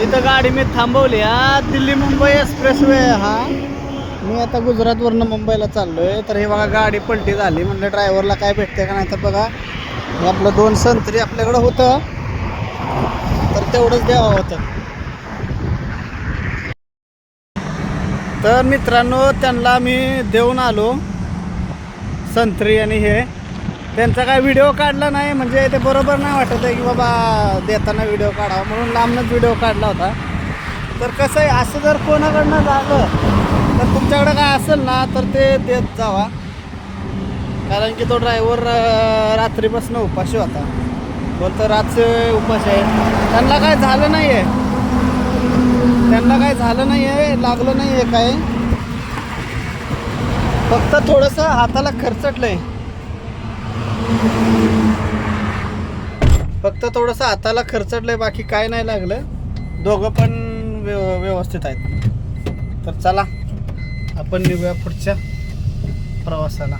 इथं गाडी मी थांबवली हा, दिल्ली मुंबई एक्सप्रेसवे हा. मी आता गुजरातवरनं मुंबईला चाललोय. तर हे बघा गाडी पलटी झाली. म्हणलं ड्रायव्हरला काय भेटते का नाही. तर बघा हे आपलं 2 संत्री आपल्याकडं होतं, तर तेवढंच द्यावं होतं. तर मित्रांनो त्यांना मी देऊन आलो संत्री आणि हे. त्यांचा काय व्हिडिओ काढला नाही, म्हणजे ते बरोबर नाही वाटत आहे की बाबा देताना व्हिडिओ काढावा, म्हणून लांबनंच व्हिडिओ काढला होता. तर कसं आहे, असं जर कोणाकडनं झालं तर तुमच्याकडं काय असेल ना तर ते देत जावा. कारण की तो ड्रायव्हर रात्रीपासून उपाशी होता. बोलतो रातचे उपाशी आहे. त्यांना काय झालं नाही आहे, त्यांना काय झालं नाही आहे, लागलं नाही आहे काय. फक्त थोडंसं हाताला खरचटलं आहे, फक्त थोडंसं हाताला खरचटलं आहे, बाकी काय नाही लागलं. दोघं पण व्यवस्थित आहेत. तर चला आपण निघूया पुढच्या प्रवासाला.